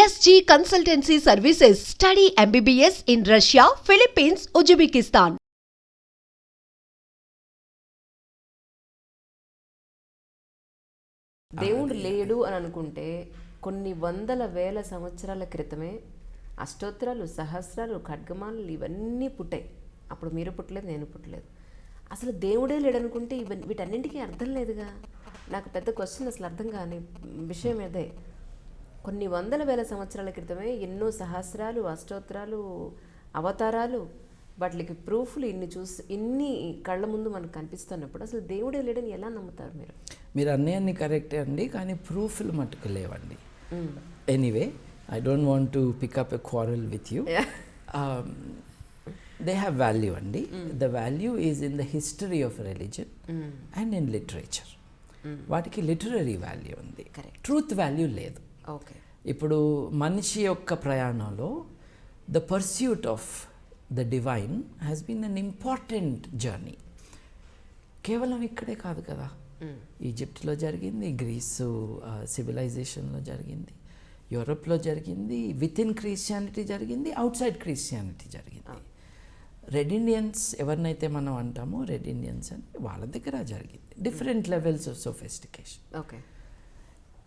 SG Consultancy Services. Study MBBS in Russia, Philippines, Uzbekistan. దేవుడు లేడు అని అనుకుంటే కొన్ని వందల వేల సంవత్సరాల క్రితమే అష్టోత్తరాలు, సహస్రాలు, ఖడ్గమాలు ఇవన్నీ పుట్టాయి. అప్పుడు మీరు పుట్టలేదు, నేను పుట్టలేదు. అసలు దేవుడే లేడనుకుంటే వీటన్నింటికీ అర్థం లేదుగా. నాకు పెద్ద క్వశ్చన్ అసలు అర్థం కాని విషయం అదే. కొన్ని వందల వేల సంవత్సరాల క్రితమే ఎన్నో సహస్రాలు, అష్టోత్తరాలు, అవతారాలు, వాటికి ప్రూఫ్లు ఇన్ని కళ్ళ ముందు మనకు కనిపిస్తున్నప్పుడు అసలు దేవుడే లేడని ఎలా నమ్ముతారు మీరు? మీరు అన్నీ కరెక్టే అండి, కానీ ప్రూఫ్లు మటుకు లేవండి. Anyway, I don't want to pick up a quarrel with you. They have value అండి. The value is in the history of religion and in literature. వాటికి లిటరరీ వాల్యూ ఉంది, ట్రూత్ వాల్యూ లేదు. ఓకే, ఇప్పుడు మనిషి యొక్క ప్రయాణంలో the pursuit of the divine has been an important journey. కేవలం ఇక్కడే కాదు కదా, ఈజిప్ట్లో జరిగింది, గ్రీసు సివిలైజేషన్లో జరిగింది, యూరోప్లో జరిగింది, విత్ ఇన్ క్రిస్టియానిటీ జరిగింది, అవుట్ సైడ్ క్రిస్టియానిటీ జరిగింది. రెడ్ ఇండియన్స్ ఎవరినైతే మనం అంటామో రెడ్ ఇండియన్స్ అని వాళ్ళ దగ్గర జరిగింది. Different levels of sophistication. Okay,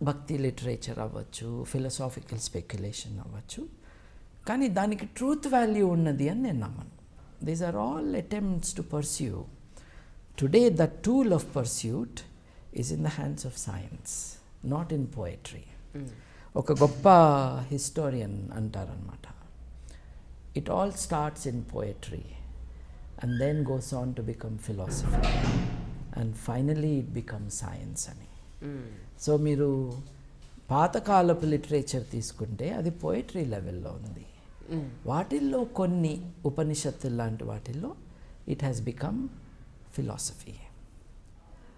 bhakti literature అవ్వచ్చు, ఫిలసాఫికల్ స్పెక్యులేషన్ అవ్వచ్చు, కానీ దానికి ట్రూత్ వాల్యూ ఉన్నది అని నేను నమ్మను. These are all attempts to pursue. Today the tool of pursuit is in the hands of science, not in poetry. ఒక గొప్ప హిస్టోరియన్ అంటారనమాట, it all starts in poetry and then goes on to become philosophy and finally it become science అని. So మీరు పాతకాలపు literature తీసుకుంటే అది poetry లెవెల్లో ఉంది. వాటిల్లో కొన్ని ఉపనిషత్తులు లాంటి వాటిల్లో it has become philosophy.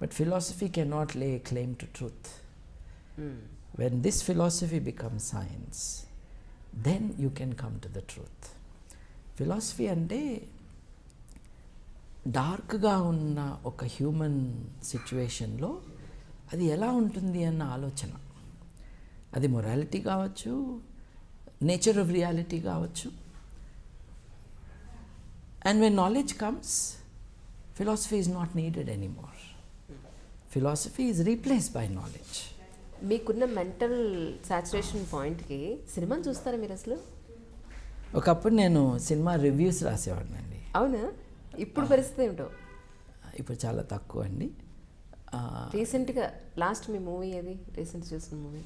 But philosophy cannot lay claim to truth. When this philosophy become science, then you can come to the truth. Philosophy అంటే డార్క్గా ఉన్న ఒక హ్యూమన్ సిచ్యువేషన్లో అది ఎలా ఉంటుంది అన్న ఆలోచన. అది మొరాలిటీ కావచ్చు, నేచర్ ఆఫ్ రియాలిటీ కావచ్చు. And when knowledge comes, philosophy is not needed anymore. Philosophy is replaced by knowledge. మీకున్న మెంటల్ సాచురేషన్ పాయింట్కి సినిమాని చూస్తారా మీరు అసలు? ఒకప్పుడు నేను సినిమా రివ్యూస్ రాసేవాడిని అండి. అవునా? ఇప్పుడు పరిస్థితి ఏమిటో? ఇప్పుడు చాలా తక్కువ అండి. రీసెంట్గా లాస్ట్ మీ మూవీ ఏది? రీసెంట్ చూసిన మూవీ?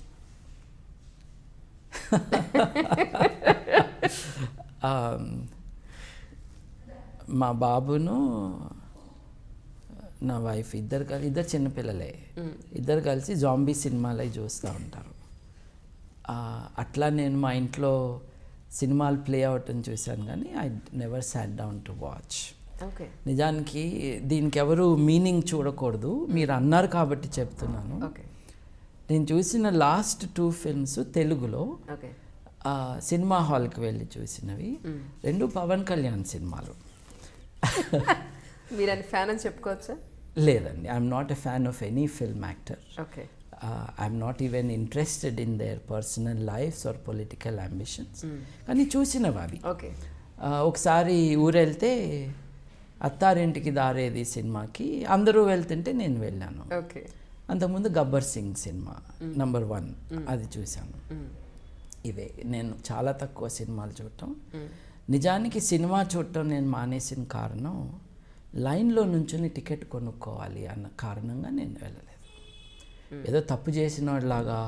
మా బాబును నా వైఫ్ ఇద్దరు చిన్నపిల్లలే, ఇద్దరు కలిసి జాంబీ సినిమాలు చూస్తూ ఉంటారు. అట్లా నేను మా ఇంట్లో సినిమాలు ప్లే అవటం చూశాను, కానీ I never sat down to watch. Okay, నిజానికి దీనికి ఎవరు మీనింగ్ చూడకూడదు, మీరు అన్నారు కాబట్టి చెప్తున్నాను. ఓకే, నేను చూసిన లాస్ట్ 2 ఫిల్మ్స్ తెలుగులో ఓకే, సినిమా హాల్కి వెళ్ళి చూసినవి 2 పవన్ కళ్యాణ్ సినిమాలు. మీరు అని ఫ్యాన్ అని చెప్పుకోవచ్చా? లేదండి, I'm not a fan of any film actor. Okay, I'm not even interested in their personal lives or political ambitions. కానీ చూసినవి అవి. ఓకే, ఒకసారి ఊరెళ్తే అత్తారింటికి దారేది సినిమాకి అందరూ వెళ్తుంటే నేను వెళ్ళాను. ఓకే, అంతకుముందు గబ్బర్ సింగ్ సినిమా నంబర్ 1 అది చూశాను. ఇవే నేను చాలా తక్కువ సినిమాలు చూడటం. నిజానికి సినిమా చూడటం నేను మానేసిన కారణం లైన్లో నుంచుని టికెట్ కొనుక్కోవాలి అన్న కారణంగా నేను వెళ్ళలేదు. ఏదో తప్పు చేసిన వాళ్ళలాగా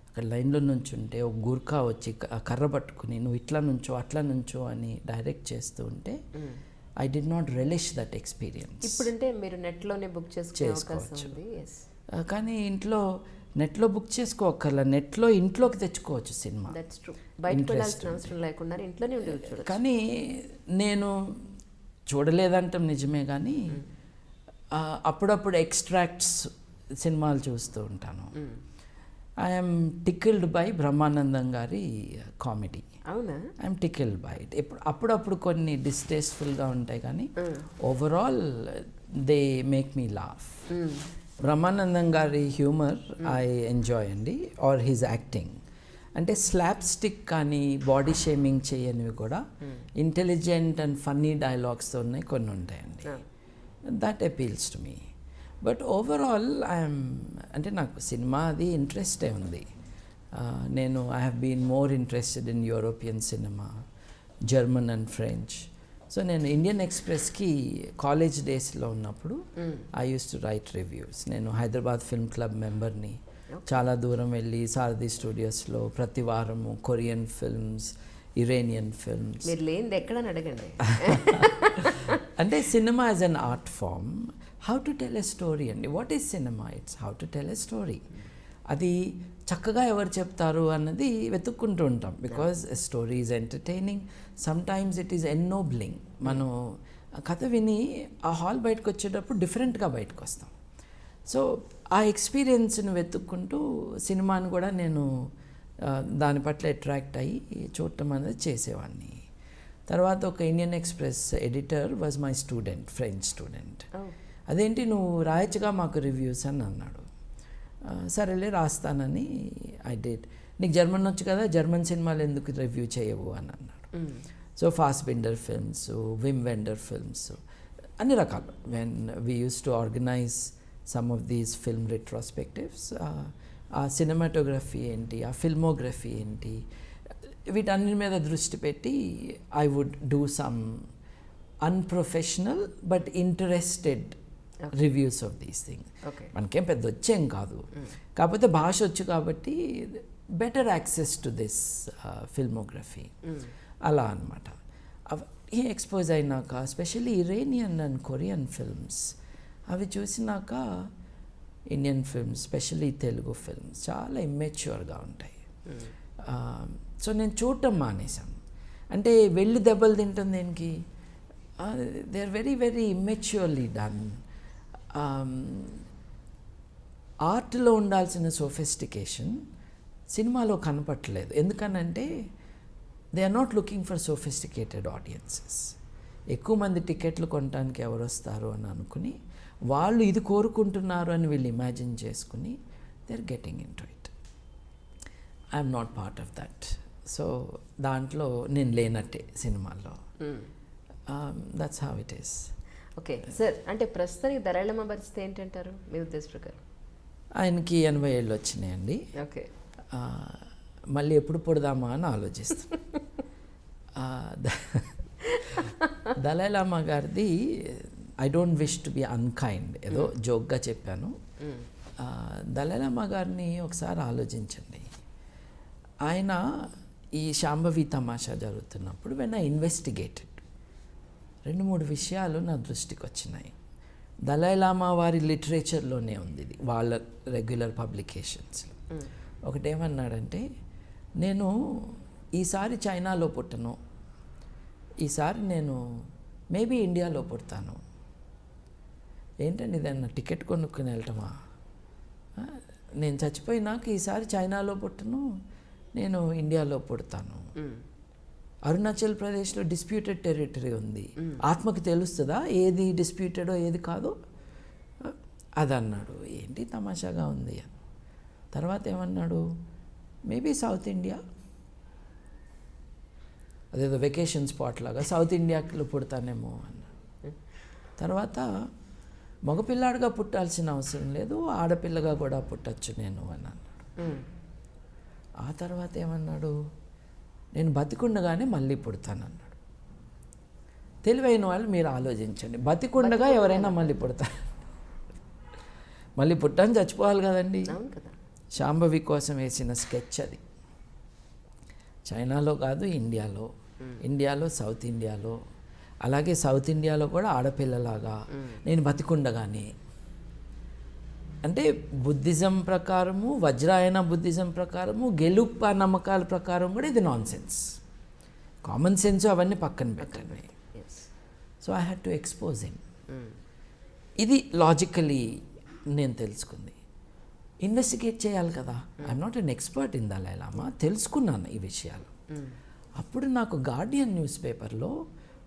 అక్కడ లైన్లో నుంచుంటే ఒక గూర్ఖా వచ్చి కర్ర పట్టుకుని నువ్వు ఇట్లా నుంచో అట్లా నుంచో అని డైరెక్ట్ చేస్తూ ఉంటే I did not relish that experience. ఇప్పుడంటే మీరు నెట్లోనే బుక్ చేసుకోవచ్చు, కానీ ఇంట్లో నెట్లో బుక్ చేసుకోవక్కర్లా, నెట్లో ఇంట్లోకి తెచ్చుకోవచ్చు సినిమా. That's true. బయటకు వెళ్ళాల్సిన అవసరం లేకుండా ఇంట్లోనే ఉండవచ్చు. కానీ నేను చూడలేదంటాం నిజమే, కానీ అప్పుడప్పుడు ఎక్స్ట్రాక్ట్స్ సినిమాలు చూస్తూ ఉంటాను. ఐఎమ్ టికిల్డ్ బై బ్రహ్మానందం గారి కామెడీ. అవునా? I'm tickled by it. అప్పుడప్పుడు కొన్ని డిస్టేస్ఫుల్గా ఉంటాయి, కానీ overall they make me laugh. Brahmanandam గారి హ్యూమర్ ఐ ఎంజాయ్ అండి, ఆర్ హిజ్ యాక్టింగ్. అంటే స్లాప్ స్టిక్ కానీ బాడీ షేమింగ్ చేయనివి కూడా ఇంటెలిజెంట్ అండ్ ఫన్నీ డైలాగ్స్తో ఉన్నాయి, కొన్ని ఉంటాయండి. That appeals to me. But overall అంటే నాకు సినిమా అది ఇంట్రెస్టే ఉంది. నేను I have been more interested in European cinema, German and French. So నేను ఇండియన్ ఎక్స్ప్రెస్కి కాలేజ్ డేస్లో ఉన్నప్పుడు I use to right reviews. నేను హైదరాబాద్ ఫిల్మ్ క్లబ్ మెంబర్ని. చాలా దూరం వెళ్ళి సారథి స్టూడియోస్లో ప్రతి వారము కొరియన్ ఫిల్మ్స్, ఇరానియన్ ఫిల్మ్స్. మీరు లేనిది ఎక్కడని అడగండి. అంటే cinema as an art form, how to tell a story అండి. What is cinema? It's how to tell a story. అది చక్కగా ఎవరు చెప్తారు అన్నది వెతుక్కుంటూ ఉంటాం. Because story is entertaining, sometimes it is ennobling. మనం కథ విని ఆ హాల్ బయటకు వచ్చేటప్పుడు డిఫరెంట్గా బయటకు వస్తాం. సో ఆ ఎక్స్పీరియన్స్ని వెతుక్కుంటూ సినిమాని కూడా నేను దాని పట్ల అట్రాక్ట్ అయ్యి చూడటం అనేది చేసేవాడిని. తర్వాత ఒక Indian Express editor was my student, French student. అదేంటి నువ్వు రాయచ్చుగా మాకు రివ్యూస్ అని అన్నాడు. సరేలే రాస్తానని ఐ డిడ్. నీకు జర్మన్ వచ్చు కదా, జర్మన్ సినిమాలు ఎందుకు రివ్యూ చేయవు అని అన్నాడు. So Fassbinder films, Wim Wender films, అన్ని రకాలు. When we use to organize some of these film retrospectives, ఆ సినిమాటోగ్రఫీ ఏంటి, ఆ ఫిల్మోగ్రఫీ ఏంటి, వీటన్నిటి మీద దృష్టి పెట్టి I would do some unprofessional but interested reviews of these things. మనకేం పెద్ద వచ్చేం కాదు, కాకపోతే భాష వచ్చు కాబట్టి better access to this filmography. అలా అనమాట. ఈ ఎక్స్పోజ్ అయినాక specially Iranian and Korean films అవి చూసినాక Indian films, specially Telugu films చాలా ఇమ్మెచ్యూర్గా ఉంటాయి. సో నేను చూడటం మానేశాను. అంటే వెళ్ళి దెబ్బలు తింటాం దేనికి? They are very very immaturely done. ఆర్ట్లో ఉండాల్సిన సోఫిస్టికేషన్ సినిమాలో కనపట్లేదు. ఎందుకనంటే they are not looking for sophisticated audiences. ఎక్కువ మంది టికెట్లు కొనడానికి ఎవరు వస్తారు అని అనుకుని వాళ్ళు ఇది కోరుకుంటున్నారు అని వీళ్ళు ఇమాజిన్ చేసుకుని they are getting into it. I'm not part of that. So దాంట్లో నేను లేనట్టే సినిమాల్లో. That's how it is. Okay sir, అంటే ప్రస్తుతానికి దళాయిలమ్మ పరిస్థితి ఏంటంటారు మీ ఉద్దేశ ప్రకారం? ఆయనకి 80 ఏళ్ళు వచ్చినాయండి. ఓకే, మళ్ళీ ఎప్పుడు పుడదామా అని ఆలోచిస్తాను. దళాయిలమ్మ గారిది I don't wish to be unkind, ఏదో జోక్గా చెప్పాను. దళాయిలమ్మ గారిని ఒకసారి ఆలోచించండి. ఆయన ఈ శాంభవి తమాషా జరుగుతున్నప్పుడు వెన్ ఐ ఇన్వెస్టిగేటెడ్ 2-3 విషయాలు నా దృష్టికి వచ్చినాయి. దళాయిలామా వారి లిటరేచర్లోనే ఉంది ఇది, వాళ్ళ రెగ్యులర్ పబ్లికేషన్స్లో. ఒకటేమన్నాడంటే, నేను ఈసారి చైనాలో పుట్టను, ఈసారి నేను మేబీ ఇండియాలో పుడతాను. ఏంటండి ఇదన్నా టికెట్ కొనుక్కుని వెళ్ళటమా? నేను చచ్చిపోయినాక ఈసారి చైనాలో పుట్టను, నేను ఇండియాలో పుడతాను. అరుణాచల్ ప్రదేశ్లో డిస్ప్యూటెడ్ టెరిటరీ ఉంది, ఆత్మకి తెలుస్తుందా ఏది డిస్ప్యూటెడో ఏది కాదో? అదన్నాడు. ఏంటి తమాషాగా ఉంది అని. తర్వాత ఏమన్నాడు, మేబీ సౌత్ ఇండియా, అదేదో వెకేషన్ స్పాట్ లాగా సౌత్ ఇండియాలో పుడతానేమో అన్నాడు. తర్వాత మగపిల్లాడిగా పుట్టాల్సిన అవసరం లేదు, ఆడపిల్లగా కూడా పుట్టచ్చు నేను అని అన్నాడు. ఆ తర్వాత ఏమన్నాడు, నేను బతికుండగానే మళ్ళీ పుడతానన్నాడు. తెలివైన వాళ్ళు మీరు ఆలోచించండి, బతికుండగా ఎవరైనా మళ్ళీ పుడతారు? మళ్ళీ పుట్టాను చచ్చిపోవాలి కదండి. శాంభవి కోసం వేసిన స్కెచ్ అది. చైనాలో కాదు, ఇండియాలో, ఇండియాలో సౌత్ ఇండియాలో, అలాగే సౌత్ ఇండియాలో కూడా ఆడపిల్లలాగా నేను బతికుండగానే. అంటే బుద్ధిజం ప్రకారము, వజ్రాయన బుద్ధిజం ప్రకారము, గెలుప నమ్మకాల ప్రకారం కూడా ఇది నాన్ సెన్స్. కామన్ సెన్స్ అవన్నీ పక్కన పెట్టండి. So I had to expose him. ఇది లాజికలీ నేను తెలుసుకుంది. ఇన్వెస్టిగేట్ చేయాలి కదా. I'm not an expert in Dalai Lama, తెలుసుకున్నాను ఈ విషయాలు. అప్పుడు నాకు గార్డియన్ న్యూస్ పేపర్లో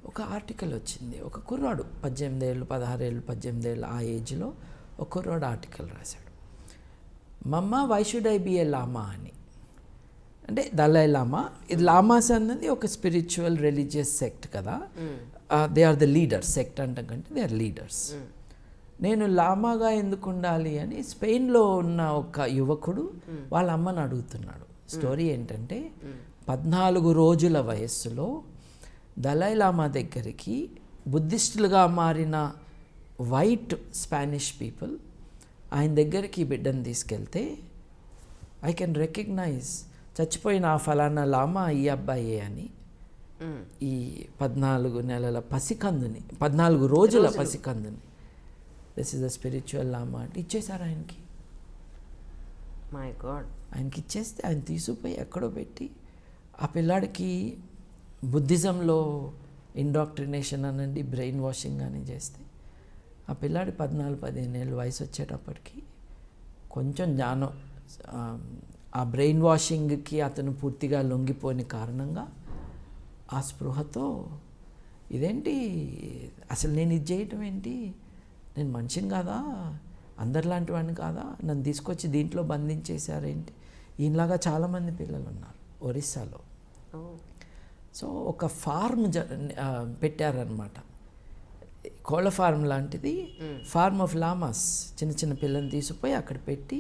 ఒక ఆర్టికల్ వచ్చింది. ఒక కుర్రాడు 18 ఏళ్ళు 16 ఏళ్ళు 18 ఏళ్ళు ఆ ఏజ్లో ఒక కుర్రాడు ఆర్టికల్ రాశాడు. Mamma why should I be a lama అని. అంటే దలై లామా, ఇది లామాస్ అన్నది ఒక స్పిరిచువల్ రిలీజియస్ సెక్ట్ కదా, they are the leaders. Sect అంటే కంటే దే ఆర్ లీడర్స్. నేను లామాగా ఎందుకు ఉండాలి అని స్పెయిన్లో ఉన్న ఒక యువకుడు వాళ్ళ అమ్మని అడుగుతున్నాడు. స్టోరీ ఏంటంటే 14 రోజుల వయస్సులో దలై లామా దగ్గరికి బుద్ధిస్టులుగా మారిన వైట్ స్పానిష్ పీపుల్ ఆయన దగ్గరికి ఈ బిడ్డను తీసుకెళ్తే ఐ కెన్ రికగ్నైజ్ చచ్చిపోయిన ఆ ఫలానా లామా ఈ అబ్బాయే అని ఈ 14 నెలల పసికందుని, 14 రోజుల పసికందుని, దిస్ ఇస్ అ స్పిరిచువల్ లామా అంటే ఇచ్చేశారు ఆయనకి. My God. ఆయనకి ఇచ్చేస్తే ఆయన తీసుకుపోయి ఎక్కడో పెట్టి ఆ పిల్లాడికి బుద్ధిజంలో ఇండాక్ట్రినేషన్ అనండి, బ్రెయిన్ వాషింగ్ అని చేస్తే ఆ పిల్లాడి 14-15 ఏళ్ళు వయసు వచ్చేటప్పటికి కొంచెం జ్ఞానం, ఆ బ్రెయిన్ వాషింగ్కి అతను పూర్తిగా లొంగిపోయిన కారణంగా ఆ స్పృహతో ఇదేంటి అసలు నేను ఇది చేయటం ఏంటి, నేను మనిషిని కాదా, అందరిలాంటి వాడిని కాదా, నన్ను తీసుకొచ్చి దీంట్లో బంధించేశారేంటి. ఈయనలాగా చాలామంది పిల్లలు ఉన్నారు ఒరిస్సాలో. సో ఒక ఫార్మ్ పెట్టారనమాట, కోళ్ళ ఫార్మ్ లాంటిది, ఫార్మ్ ఆఫ్ లామాస్. చిన్న చిన్న పిల్లల్ని తీసుకుపోయి అక్కడ పెట్టి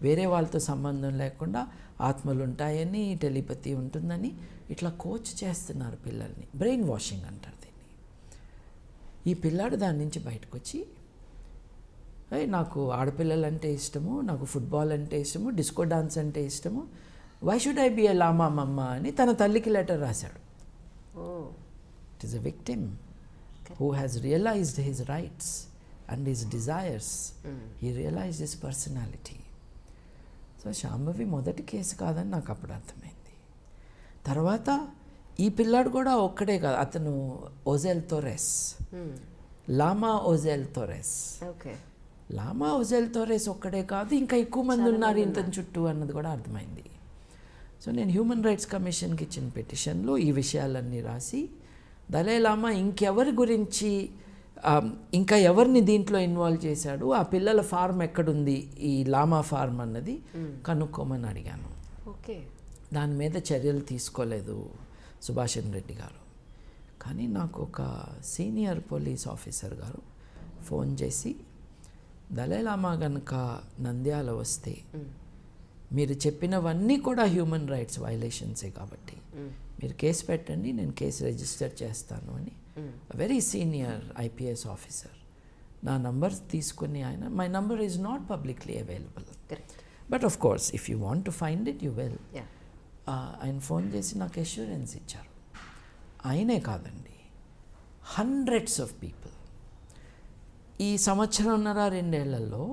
వేరే వాళ్ళతో సంబంధం లేకుండా ఆత్మలు ఉంటాయని, టెలిపతి ఉంటుందని ఇట్లా కోచ్ చేస్తున్నారు పిల్లల్ని. బ్రెయిన్ వాషింగ్ అంటారు దీన్ని. ఈ పిల్లాడు దాని నుంచి బయటకు వచ్చి నాకు ఆడపిల్లలు అంటే ఇష్టము, నాకు ఫుట్బాల్ అంటే ఇష్టము, డిస్కో డాన్స్ అంటే ఇష్టము, why should I be a lama mama అని తన తల్లికి లెటర్ రాశాడు. It is a victim who has realized his rights and his desires. He realized his personality. So Shambhavi మొదటి కేసు కాదని నాకు అప్పుడు అర్థమైంది. తర్వాత ఈ పిల్లాడు కూడా ఒక్కడే కాదు, అతను ఓజెల్ తోరెస్, లామా ఓజెల్ తోరెస్. లామా ఓజెల్ తోరెస్ ఒక్కడే కాదు, ఇంకా ఎక్కువ మంది ఉన్నారు ఇంతని చుట్టూ అన్నది కూడా అర్థమైంది. సో నేను హ్యూమన్ రైట్స్ కమిషన్కి ఇచ్చిన పిటిషన్లో ఈ విషయాలన్నీ రాసి దలై లామా ఇంకెవరి గురించి, ఇంకా ఎవరిని దీంట్లో ఇన్వాల్వ్ చేశాడు, ఆ పిల్లల ఫార్మ్ ఎక్కడుంది, ఈ లామా ఫార్మ్ అన్నది కనుక్కోమని అడిగాను. ఓకే. దాని మీద చర్యలు తీసుకోలేదు సుభాషణ్ రెడ్డి గారు. కానీ నాకు ఒక సీనియర్ పోలీస్ ఆఫీసర్ గారు ఫోన్ చేసి, దలై లామా కనుక నంద్యాల వస్తే మీరు చెప్పినవన్నీ కూడా హ్యూమన్ రైట్స్ వైలేషన్సే కాబట్టి మీరు కేసు పెట్టండి, నేను కేసు రిజిస్టర్ చేస్తాను అని వెరీ సీనియర్ ఐపీఎస్ ఆఫీసర్ నా నంబర్ తీసుకుని ఆయన, my number is not publicly available, but of course if you want to find it you will. ఆయన ఫోన్ చేసి నాకు అష్యూరెన్స్ ఇచ్చారు. ఆయనే కాదండి, హండ్రెడ్స్ ఆఫ్ పీపుల్ ఈ 1.5-2 ఏళ్లలో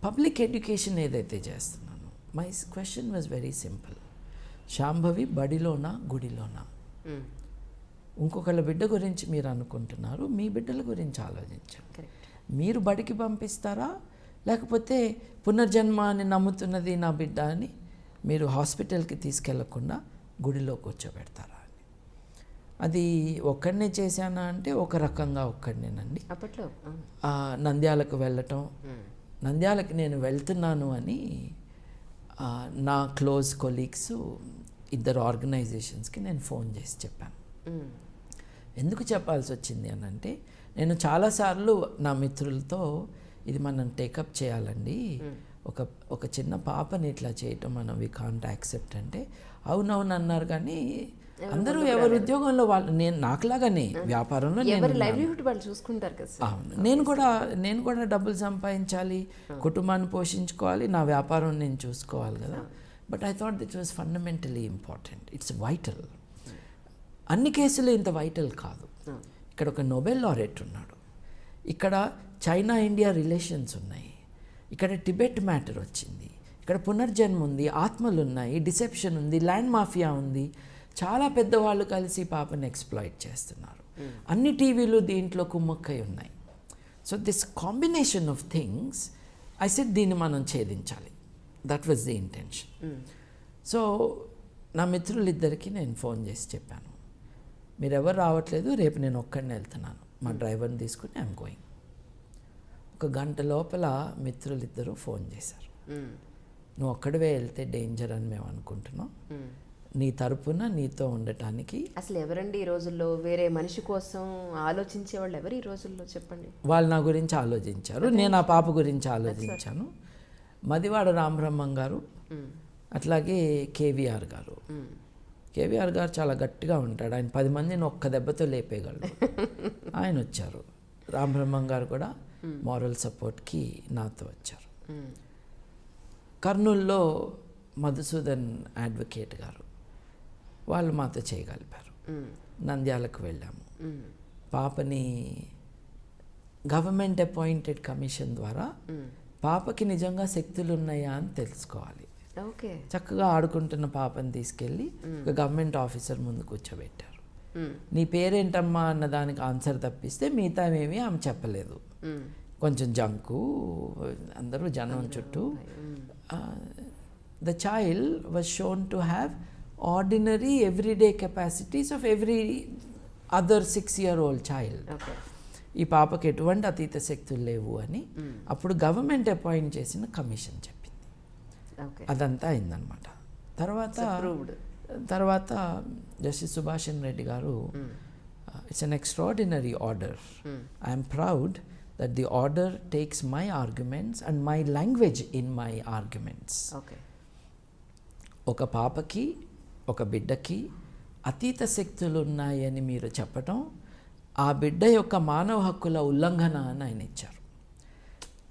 పబ్లిక్ ఎడ్యుకేషన్ ఏదైతే చేస్తున్నానో, my question was very simple. Shambhavi బడిలోనా గుడిలోనా? ఇంకొకళ్ళ బిడ్డ గురించి మీరు అనుకుంటున్నారు, మీ బిడ్డల గురించి ఆలోచించండి. మీరు బడికి పంపిస్తారా, లేకపోతే పునర్జన్మ అని నమ్ముతున్నది నా బిడ్డ అని మీరు హాస్పిటల్కి తీసుకెళ్లకుండా గుడిలో కూర్చోబెడతారా అని. అది ఒక్కడనే చేశానా అంటే ఒక రకంగా ఒక్కడనేనండి. అప్పట్లో నంద్యాలకు వెళ్ళటం, నంద్యాలకు నేను వెళ్తున్నాను అని నా క్లోజ్ కొలీగ్స్ 2 ఆర్గనైజేషన్స్కి నేను ఫోన్ చేసి చెప్పాను. ఎందుకు చెప్పాల్సి వచ్చింది అని అంటే, నేను చాలాసార్లు నా మిత్రులతో ఇది మనం టేకప్ చేయాలండి, ఒక చిన్న పాపని ఇట్లా చేయటం మనం వి కాంట్ యాక్సెప్ట్ అంటే అవునవును అన్నారు. కానీ అందరూ ఎవరి ఉద్యోగంలో వాళ్ళు, నేను నాకులాగానే వ్యాపారంలో లైవ్లీహుడ్ వాళ్ళు చూసుకుంటారు కదా. అవును, నేను కూడా డబ్బులు సంపాదించాలి, కుటుంబాన్ని పోషించుకోవాలి, నా వ్యాపారం నేను చూసుకోవాలి కదా. But I thought that was fundamentally important, it's vital. అన్ని కేసులు ఇంత వైటల్ కాదు. ఇక్కడ ఒక నోబెల్ లారెట్ ఉన్నాడు, ఇక్కడ చైనా ఇండియా రిలేషన్స్ ఉన్నాయి, ఇక్కడ టిబెట్ మ్యాటర్ వచ్చింది, ఇక్కడ పునర్జన్మ ఉంది, ఆత్మలు ఉన్నాయి, డిసెప్షన్ ఉంది, ల్యాండ్ మాఫియా ఉంది, చాలా పెద్దవాళ్ళు కలిసి పాపని ఎక్స్ప్లాయిట్ చేస్తున్నారు, అన్ని టీవీలు దీంట్లో కుమ్మక్కై ఉన్నాయి. So this combination of things I said దీన్ని మనం ఛేదించాలి. That was the intention. So నా మిత్రులిద్దరికీ నేను ఫోన్ చేసి చెప్పాను, మీరు ఎవరు రావట్లేదు, రేపు నేను ఒక్కడిని వెళ్తున్నాను, మా డ్రైవర్ని తీసుకుని ఐఎమ్ గోయింగ్. 1 గంట లోపల మిత్రులిద్దరూ ఫోన్ చేశారు, నువ్వు ఒక్కడివే వెళ్తే డేంజర్ అని మేము అనుకుంటున్నాం. నీ తరపున నీతో ఉండటానికి. అసలు ఎవరండి ఈ రోజుల్లో వేరే మనిషి కోసం ఆలోచించే వాళ్ళు ఎవరు ఈ రోజుల్లో చెప్పండి? వాళ్ళు నా గురించి ఆలోచించారు, నేను ఆ పాప గురించి ఆలోచించాను. మదివాడ రామబ్రహ్మం గారు, అట్లాగే కేవీఆర్ గారు. కేవీఆర్ గారు చాలా గట్టిగా ఉంటాడు, ఆయన 10 మందిని ఒక్క దెబ్బతో లేపేయగలడు. ఆయన వచ్చారు. రామబ్రహ్మం గారు కూడా మారల్ సపోర్ట్కి నాతో వచ్చారు. కర్నూల్లో మధుసూదన్ అడ్వకేట్ గారు, వాళ్ళు మాతో చేయగలిపారు. నంద్యాలకు వెళ్ళాము. పాపని గవర్నమెంట్ అపాయింటెడ్ కమిషన్ ద్వారా పాపకి నిజంగా శక్తులు ఉన్నాయా అని తెలుసుకోవాలి. ఓకే. చక్కగా ఆడుకుంటున్న పాపని తీసుకెళ్ళి ఒక గవర్నమెంట్ ఆఫీసర్ ముందు కూర్చోబెట్టారు. నీ పేరేంటమ్మా అన్న దానికి ఆన్సర్ తప్పిస్తే మిగతా ఏమీ ఆమె చెప్పలేదు. కొంచెం జంకు, అందరూ జనం చుట్టూ. The child was shown to have ordinary everyday capacities of every other 6-year-old child. Okay. ఈ పాపకి ఎటువంటి అతీత శక్తులు లేవు అని అప్పుడు గవర్నమెంట్ అపాయింట్ చేసిన కమిషన్ చెప్పింది. అదంతా అయిందనమాట. తర్వాత జస్టిస్ సుభాషన్ రెడ్డి గారు, it's an extraordinary order. I'm proud that the order takes my arguments and my language in my arguments. Okay. ఒక పాపకి, ఒక బిడ్డకి అతీత శక్తులు ఉన్నాయని మీరు చెప్పటం ఆ బిడ్డ యొక్క మానవ హక్కుల ఉల్లంఘన అని ఆయన ఇచ్చారు.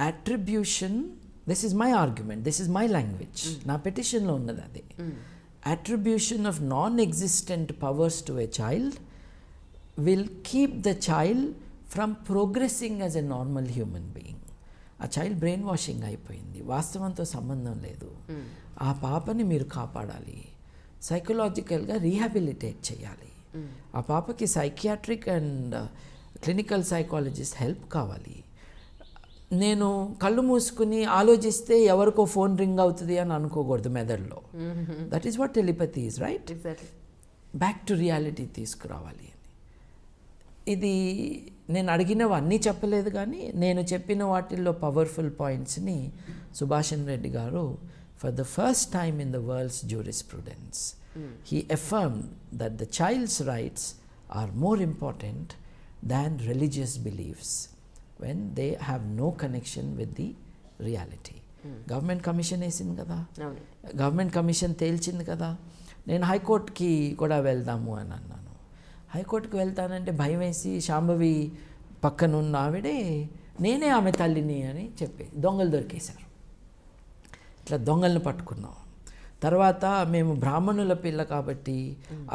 Attribution, this is my argument, this is my language. నా పిటిషన్లో ఉన్నది అది. Attribution of non existent powers to a child will keep the child from progressing as a normal human being. ఆ చైల్డ్ బ్రెయిన్ వాషింగ్ అయిపోయింది, వాస్తవంతో సంబంధం లేదు. ఆ పాపని మీరు కాపాడాలి, సైకలాజికల్గా రీహాబిలిటేట్ చేయాలి. ఆ పాపకి psychiatric and clinical psychologist help కావాలి. నేను కళ్ళు మూసుకుని ఆలోచిస్తే ఎవరికో ఫోన్ రింగ్ అవుతుంది అని అనుకోకూడదు మెదడులో. That is what telepathy is, right? Back to reality తీసుకురావాలి. ఇది నేను అడిగినవన్నీ చెప్పలేదు, కానీ నేను చెప్పిన వాటిల్లో పవర్ఫుల్ పాయింట్స్ని సుభాషన్ రెడ్డి గారు for the first time in the world's jurisprudence he affirmed that the child's rights are more important than religious beliefs when they have no connection with the reality. Government commission వేసింది కదా, government commission తేల్చింది కదా. నేను హైకోర్టుకి కూడా వెళ్దాము అని అన్నాను. హైకోర్టుకి వెళ్తానంటే భయం వేసి శాంభవి పక్కనున్న ఆవిడే నేనే ఆమె తల్లిని అని చెప్పి దొంగలు దొరికేశారు. ఇట్లా దొంగలను పట్టుకున్నాం. తర్వాత మేము బ్రాహ్మణుల పిల్ల కాబట్టి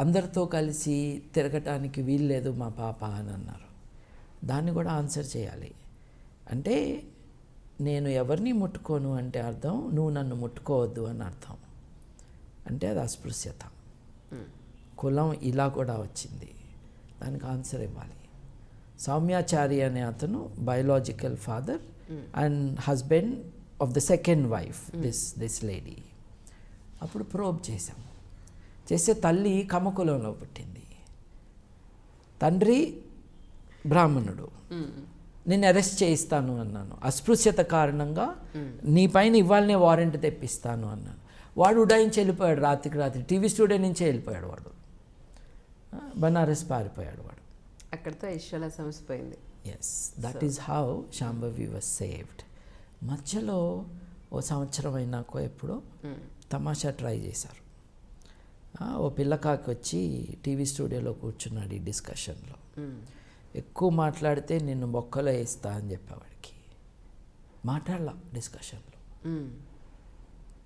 అందరితో కలిసి తిరగటానికి వీల్లేదు మా పాప అని అన్నారు. దాన్ని కూడా ఆన్సర్ చేయాలి. అంటే నేను ఎవరిని ముట్టుకోను అంటే అర్థం నువ్వు నన్ను ముట్టుకోవద్దు అని అర్థం. అంటే అది అస్పృశ్యత. కులం ఇలా కూడా వచ్చింది, దానికి ఆన్సర్ ఇవ్వాలి. సౌమ్యాచారి అనే అతను biological father and husband of the second wife this lady. అప్పుడు ప్రోబ్ చేశాము. చేసే తల్లి కమకులంలో పుట్టింది, తండ్రి బ్రాహ్మణుడు. నేను అరెస్ట్ చేయిస్తాను అన్నాను. అస్పృశ్యత కారణంగా నీ పైన ఇవ్వాలనే వారెంట్ తెప్పిస్తాను అన్నాను. వాడు ఉడాయించి వెళ్ళిపోయాడు. రాత్రి టీవీ స్టూడియో నుంచే వెళ్ళిపోయాడు వాడు. బనారస్ పారిపోయాడు వాడు. అక్కడితో ఇష్యూలా సమసిపోయింది. Yes, that is how Shambhavi was saved. మధ్యలో ఓ సంవత్సరం అయినాకో ఎప్పుడో తమాషా ట్రై చేశారు. ఓ పిల్లకాకి వచ్చి టీవీ స్టూడియోలో కూర్చున్నాడు ఈ డిస్కషన్లో. ఎక్కువ మాట్లాడితే నిన్ను బొక్కలో వేస్తా అని చెప్పేవాడికి. మాట్లాడలా డిస్కషన్లో.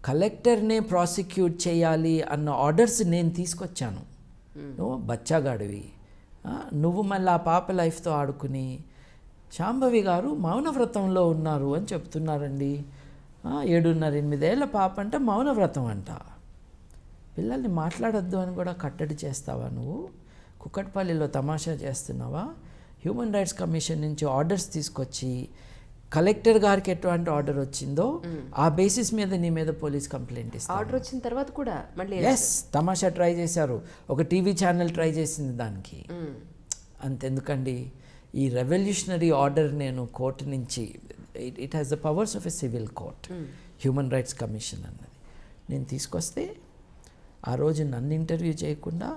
కలెక్టర్నే ప్రాసిక్యూట్ చేయాలి అన్న ఆర్డర్స్ నేను తీసుకొచ్చాను. నువ్వు బచ్చాగాడివి, నువ్వు మళ్ళీ ఆ పాప లైఫ్తో ఆడుకుని శాంభవి గారు మౌనవ్రతంలో ఉన్నారు అని చెప్తున్నారండి. 7.5-8 ఏళ్ల పాప అంటే మౌనవ్రతం అంట. పిల్లల్ని మాట్లాడొద్దు అని కూడా కట్టడి చేస్తావా నువ్వు? కుక్కట్పల్లిలో తమాషా చేస్తున్నావా? హ్యూమన్ రైట్స్ కమిషన్ నుంచి ఆర్డర్స్ తీసుకొచ్చి కలెక్టర్ గారికి ఎటువంటి ఆర్డర్ వచ్చిందో ఆ బేసిస్ మీద నీ మీద పోలీస్ కంప్లైంట్ ఇస్తారు. ఆర్డర్ వచ్చిన తర్వాత కూడా మళ్ళీ ఎస్, తమాషా ట్రై చేశారు. ఒక టీవీ ఛానల్ ట్రై చేసింది దానికి. అంతెందుకండి, ఈ రెవల్యూషనరీ ఆర్డర్ నేను కోర్టు నుంచి, it has the powers of a civil court, human rights commission అన్నది. నేను తీసుకొస్తే ఆ రోజు నన్ను ఇంటర్వ్యూ చేయకుండా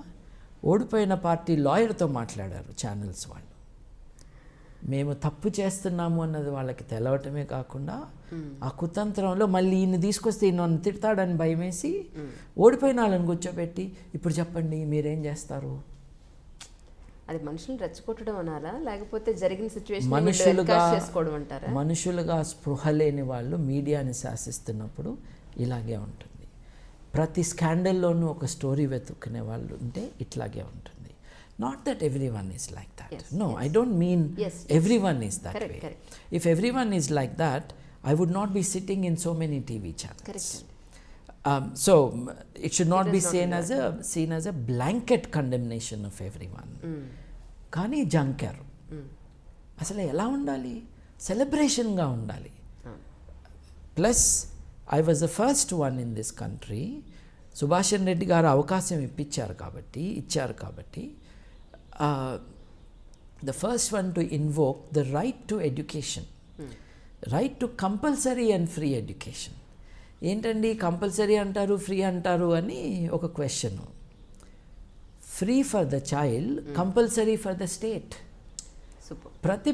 ఓడిపోయిన పార్టీ లాయర్తో మాట్లాడారు ఛానల్స్ వాళ్ళు. మేము తప్పు చేస్తున్నాము అన్నది వాళ్ళకి తెలవటమే కాకుండా ఆ కుతంత్రంలో మళ్ళీ ఈయన తీసుకొస్తే ఈయన తిడతాడని భయమేసి ఓడిపోయిన వాళ్ళని కూర్చోబెట్టి ఇప్పుడు చెప్పండి మీరేం చేస్తారు. అది మనుషులను రెచ్చగొట్టడం అనాలా, లేకపోతే జరిగిన సిచ్యువేషన్ చేసుకోవడం అంటారా? మనుషులుగా స్పృహ లేని వాళ్ళు మీడియాని శాసిస్తున్నప్పుడు ఇలాగే ఉంటుంది. ప్రతి స్కాండల్లోనూ ఒక స్టోరీ వెతుక్కునే వాళ్ళు ఉంటే ఇట్లాగే ఉంటుంది. Not that everyone is like that. No, I don't mean everyone is that way. If everyone is like that, I would not be sitting in so many TV channels. Correct. So it should not be seen as a blanket condemnation of everyone. కానీ జంకారు అసలు ఎలా ఉండాలి? సెలబ్రేషన్గా ఉండాలి. Plus I was the first one in this country. Subhash Reddy garu అవకాశం ఇచ్చారు కాబట్టి the first one to invoke the right to education, right to compulsory and free education. ఏంటండి కంపల్సరీ అంటారు, ఫ్రీ అంటారు అని ఒక question. Free for the child, compulsory for the state. ప్రతి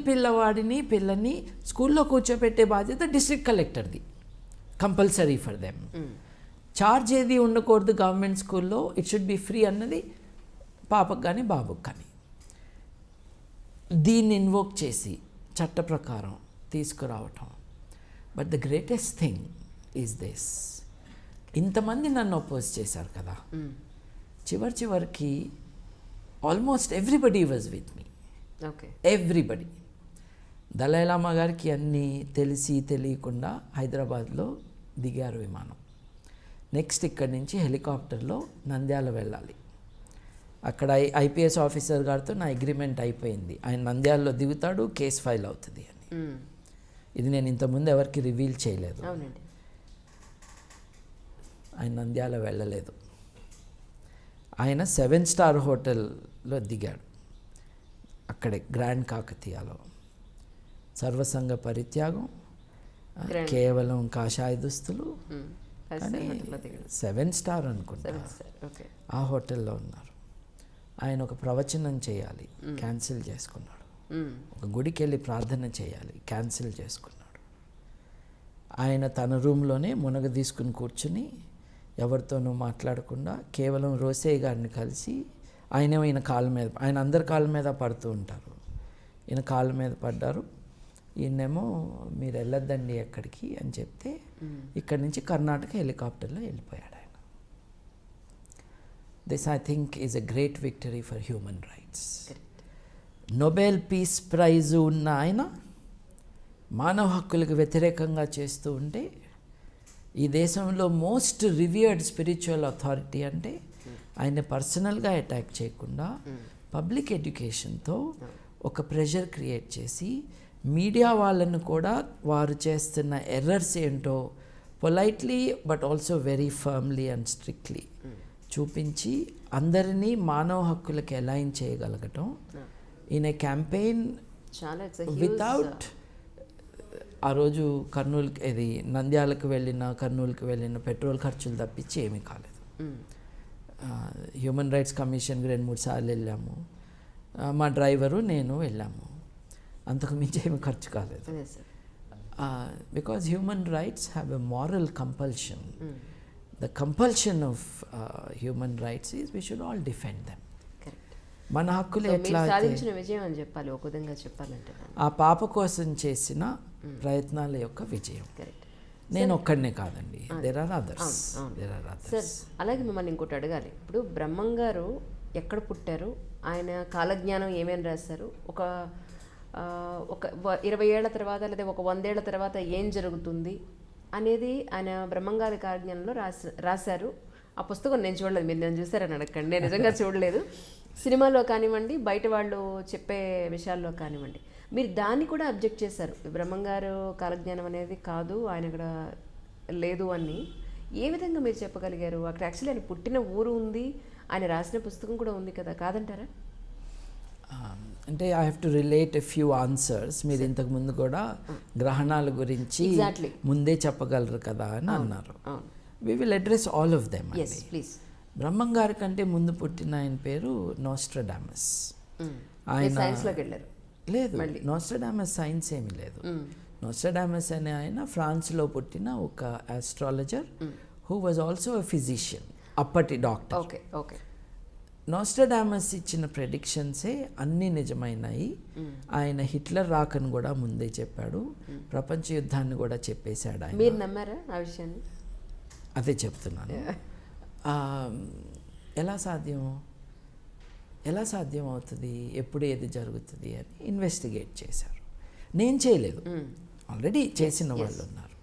పిల్లని స్కూల్లో కూర్చోబెట్టే బాధ్యత డిస్ట్రిక్ట్ కలెక్టర్ది, కంపల్సరీ ఫర్ దెమ్. చార్జ్ ఏది ఉండకూడదు గవర్నమెంట్ స్కూల్లో, ఇట్ షుడ్ బి ఫ్రీ అన్నది పాపకు కానీ బాబుకి కానీ. దీన్ని ఇన్వోక్ చేసి చట్ట ప్రకారం తీసుకురావటం. But the greatest thing is this, ఇంతమంది నన్ను అపోజ్ చేశారు కదా, చివరికి almost everybody was with me. Everybody. Dalai Lama గారికి అన్నీ తెలియకుండా హైదరాబాద్లో దిగారు విమానం. నెక్స్ట్ ఇక్కడి నుంచి హెలికాప్టర్లో నంద్యాల వెళ్ళాలి. అక్కడ ఐపీఎస్ ఆఫీసర్ గారితో నా అగ్రిమెంట్ అయిపోయింది, ఆయన నంద్యాలలో దిగుతాడు, కేసు ఫైల్ అవుతుంది అని. ఇది నేను ఇంతకుముందు ఎవరికి రివీల్ చేయలేదు. ఆయన నంద్యాల వెళ్ళలేదు. ఆయన 7-స్టార్ హోటల్లో దిగాడు, అక్కడే గ్రాండ్ కాకతీయలో. సర్వసంగ పరిత్యాగం, కేవలం కాషాయ దుస్తులు, కానీ 7-స్టార్ అనుకుంటా ఆ హోటల్లో ఉన్నారు. ఆయన ఒక ప్రవచనం చేయాలి, క్యాన్సిల్ చేసుకున్నాడు. ఒక గుడికి వెళ్ళి ప్రార్థన చేయాలి, క్యాన్సిల్ చేసుకున్నాడు. ఆయన తన రూమ్లోనే మునగ తీసుకుని కూర్చుని ఎవరితోనూ మాట్లాడకుండా కేవలం రోసయ్య గారిని కలిసి, ఈయన కాళ్ళ మీద, ఆయన అందరి కాళ్ళ మీద పడుతూ ఉంటారు, ఈయన కాళ్ళ మీద పడ్డారు. ఈయనేమో మీరు వెళ్ళొద్దండి ఎక్కడికి అని చెప్తే ఇక్కడి నుంచి కర్ణాటక హెలికాప్టర్లో వెళ్ళిపోయాడు ఆయన. This I think is a great victory for human rights. Nobel peace prize ఉన్న ఆయన మానవ హక్కులకు వ్యతిరేకంగా చేస్తూ ఉంటే, ఈ దేశంలో మోస్ట్ రివియర్డ్ స్పిరిచువల్ అథారిటీ అంటే ఆయన పర్సనల్గా అటాక్ చేయకుండా పబ్లిక్ ఎడ్యుకేషన్తో ఒక ప్రెషర్ క్రియేట్ చేసి మీడియా వాళ్ళను కూడా వారు చేస్తున్న ఎర్రర్స్ ఏంటో politely but also very firmly and strictly చూపించి అందరినీ మానవ హక్కులకు అలైన్ చేయగలగటం ఇన్ ఏ క్యాంపెయిన్ వితౌట్. ఆ రోజు కర్నూలుకి, ఇది నంద్యాలకు కర్నూలుకి వెళ్ళిన పెట్రోల్ ఖర్చులు తప్పించి ఏమీ కాలేదు. హ్యూమన్ రైట్స్ కమిషన్కి 2-3 సార్లు వెళ్ళాము, మా డ్రైవరు నేను వెళ్ళాము, అంతకు మించి ఏమి ఖర్చు కాలేదు. Because human rights have a moral compulsion. The compulsion of human rights is we should all defend them. మన హక్కులు ఎట్లా సాధించిన విజయం అని చెప్పాలి, ఒక విధంగా చెప్పాలంటే ఆ పాప కోసం చేసిన ప్రయత్నాల యొక్క విజయం. నేను ఒక్కడనే కాదండి, దేర్ ఆర్ అదర్స్. సార్, అలాగే మిమ్మల్ని ఇంకోటి అడగాలి. ఇప్పుడు బ్రహ్మం గారు ఎక్కడ పుట్టారు, ఆయన కాలజ్ఞానం ఏమేమి రాశారు, ఒక 20 ఏళ్ల తర్వాత లేదా ఒక 100 ఏళ్ల తర్వాత ఏం జరుగుతుంది అనేది ఆయన బ్రహ్మంగారి కాలజ్ఞానంలో రాశారు. ఆ పుస్తకం నేను చూడలేదు, మీరు నేను చూసారని అడగండి, నేను నిజంగా చూడలేదు. సినిమాలో కానివ్వండి, బయట వాళ్ళు చెప్పే విషయాల్లో కానివ్వండి, మీరు దాన్ని కూడా అబ్జెక్ట్ చేశారు. బ్రహ్మంగారు కాలజ్ఞానం అనేది కాదు, ఆయన ఇక్కడ లేదు అని. ఏ విధంగా మీరు చెప్పగలిగారు? అక్కడ యాక్చువల్లీ ఆయన పుట్టిన ఊరు ఉంది, ఆయన రాసిన పుస్తకం కూడా ఉంది కదా, కాదంటారా? అంటే I have to relate a few answers. మీరు ఇంతకు ముందు కూడా గ్రహణాల గురించి ముందే చెప్పగలరు కదా అని అన్నారు. We will address all of them. Yes please. Brahmam గారి కంటే ముందు పుట్టిన ఆయన పేరు నోస్ట్రడామస్. ఆయన సైన్స్లోకి వెళ్ళారు. లేదు, నోస్ట్రడామస్ సైన్స్ ఏమీ లేదు. నోస్ట్రడామస్ అనే ఆయన ఫ్రాన్స్లో పుట్టిన ఒక astrologer who was also a physician, అప్పటి డాక్టర్. Okay okay. నోస్ట్రడామస్ ఇచ్చిన ప్రెడిక్షన్సే అన్నీ నిజమైనాయి. ఆయన హిట్లర్ రాకను కూడా ముందే చెప్పాడు, ప్రపంచ యుద్ధాన్ని కూడా చెప్పేశాడు ఆయన. మీరు నమ్మారా ఆ విషయాన్ని? అదే చెప్తున్నాను. ఎలా సాధ్యం అవుతుంది, ఎప్పుడు ఏది జరుగుతుంది అని ఇన్వెస్టిగేట్ చేశారు. నేను చేయలేదు, ఆల్రెడీ చేసిన వాళ్ళు ఉన్నారు.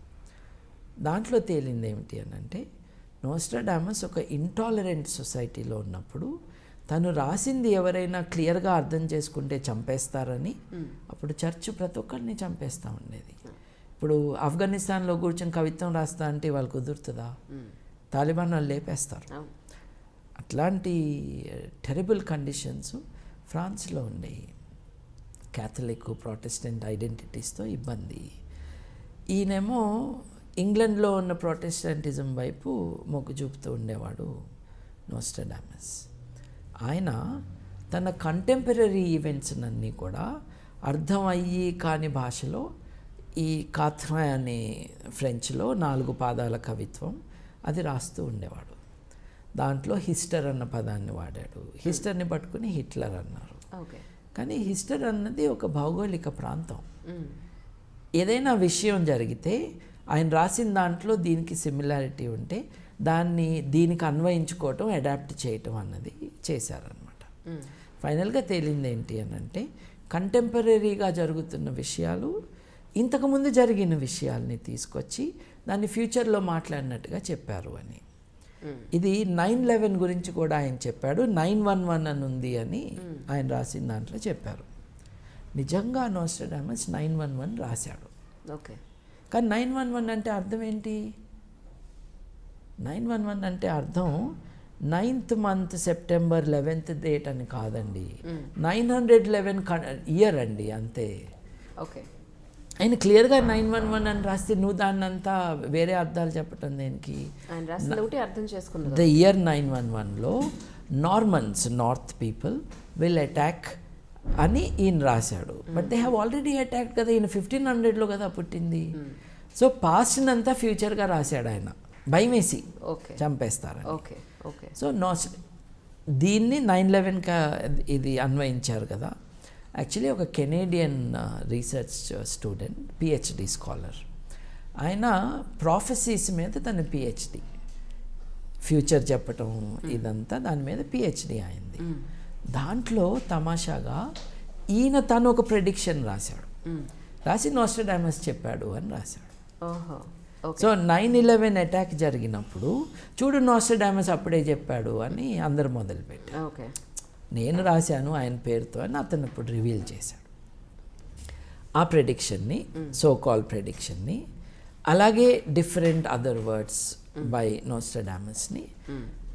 దాంట్లో తేలింది ఏమిటి అని అంటే, నోస్ట్రడామస్ ఒక ఇంటాలరెంట్ సొసైటీలో ఉన్నప్పుడు తను రాసింది ఎవరైనా క్లియర్గా అర్థం చేసుకుంటే చంపేస్తారని, అప్పుడు చర్చ్ ప్రతి ఒక్కరిని చంపేస్తూ ఉండేది. ఇప్పుడు ఆఫ్ఘనిస్తాన్లో కూర్చొని కవిత్వం రాస్తా అంటే వాళ్ళు కుదురుతుందా? తాలిబాన్ వాళ్ళు లేపేస్తారు. అట్లాంటి టెరిబుల్ కండిషన్స్ ఫ్రాన్స్లో ఉండేవి. క్యాథలిక్ ప్రొటెస్టెంట్ ఐడెంటిటీస్తో ఇబ్బంది. ఈయనేమో ఇంగ్లాండ్లో ఉన్న ప్రొటెస్టెంటిజం వైపు మొగ్గు చూపుతూ ఉండేవాడు నోస్ట్రడామస్. ఆయన తన కంటెంపరీ ఈవెంట్స్నన్నీ కూడా అర్థమయ్యి కాని భాషలో, ఈ కాథ్రా అనే ఫ్రెంచ్లో 4 పాదాల కవిత్వం అది రాస్తూ ఉండేవాడు. దాంట్లో హిస్టర్ అన్న పదాన్ని వాడాడు. హిస్టర్ని పట్టుకుని హిట్లర్ అన్నారు. కానీ హిస్టర్ అన్నది ఒక భౌగోళిక ప్రాంతం. ఏదైనా విషయం జరిగితే ఆయన రాసిన దాంట్లో దీనికి సిమిలారిటీ ఉంటే దాన్ని దీనికి అన్వయించుకోవటం, అడాప్ట్ చేయటం అన్నది చేశారనమాట. ఫైనల్గా తేలింది ఏంటి అని అంటే, కంటెంపరీగా జరుగుతున్న విషయాలు ఇంతకుముందు జరిగిన విషయాల్ని తీసుకొచ్చి దాన్ని ఫ్యూచర్లో మాట్లాడినట్టుగా చెప్పారు అని. ఇది 9/11 గురించి కూడా ఆయన చెప్పాడు. 911 అని ఉంది అని ఆయన రాసిన దాంట్లో చెప్పారు. నిజంగా నోస్ట్రడామస్ 911 రాశాడు. ఓకే. కానీ 911 అంటే అర్థం ఏంటి? 911 అంటే అర్థం 9th month September 11th date అని కాదండి. 911 ఇయర్ అండి, అంతే. ఓకే. ఆయన క్లియర్గా 911 అని రాస్తే నువ్వు దాన్ని అంతా వేరే అర్థాలు చెప్పటం దేనికి? ద ఇయర్ 911లో Normans, north people will attack అని ఈయన రాశాడు. But they have already attacked కదా. ఈయన 1500లో కదా పుట్టింది. సో పాస్ట్నంతా ఫ్యూచర్గా రాశాడు ఆయన, భయమేసి చంపేస్తారని. సో దీన్ని 9/11గా ఇది అన్వయించారు కదా. యాక్చువల్లీ ఒక Canadian research student, PhD scholar, ఆయన ప్రాఫెసీస్ మీద తన పిహెచ్డి, ఫ్యూచర్ చెప్పటం ఇదంతా దాని మీద పిహెచ్డి అయింది. దాంట్లో తమాషాగా ఈయన తను ఒక ప్రెడిక్షన్ రాశాడు. రాసి నోస్ట్రడామస్ చెప్పాడు అని రాశాడు. సో 9/11 అటాక్ జరిగినప్పుడు చూడు నోస్ట్రడామస్ అప్పుడే చెప్పాడు అని అందరు మొదలుపెట్టారు. నేను రాశాను ఆయన పేరుతో అని అతను ఇప్పుడు రివీల్ చేశాడు ఆ ప్రెడిక్షన్ని, సో కాల్ ప్రెడిక్షన్ని. అలాగే డిఫరెంట్ అదర్ వర్డ్స్ బై నోస్ట్రడామస్ని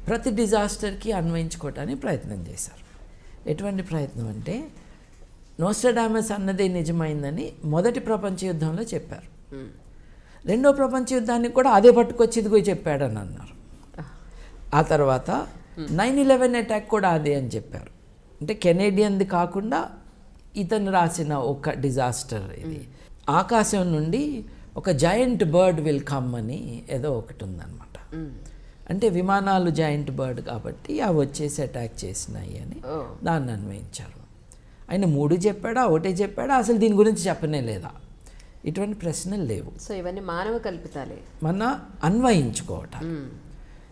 ప్రతి డిజాస్టర్కి అన్వయించుకోవటానికి ప్రయత్నం చేశారు. ఎటువంటి ప్రయత్నం అంటే, నోస్ట్రడామస్ అన్నదే నిజమైందని మొదటి ప్రపంచ యుద్ధంలో చెప్పారు. రెండో ప్రపంచ యుద్ధానికి కూడా అదే పట్టుకొచ్చి ఇదిగో చెప్పాడని అన్నారు. ఆ తర్వాత 9/11 అటాక్ కూడా అదే అని చెప్పారు. అంటే కెనేడియన్ది కాకుండా ఇతను రాసిన ఒక డిజాస్టర్ ఇది. ఆకాశం నుండి ఒక జాయింట్ బర్డ్ విల్ కమ్ అని ఏదో ఒకటి ఉందన్నమాట. అంటే విమానాలు జాయింట్ బర్డ్ కాబట్టి అవి వచ్చేసి అటాక్ చేసినాయి అని దాన్ని అన్వయించారు. ఆయన 3 చెప్పాడా, 1 చెప్పాడా, అసలు దీని గురించి చెప్పనే లేదా? ఇటువంటి ప్రశ్నలు లేవు. సో ఇవన్నీ మానవ కల్పితాలే, మన అన్వయించుకోవటం.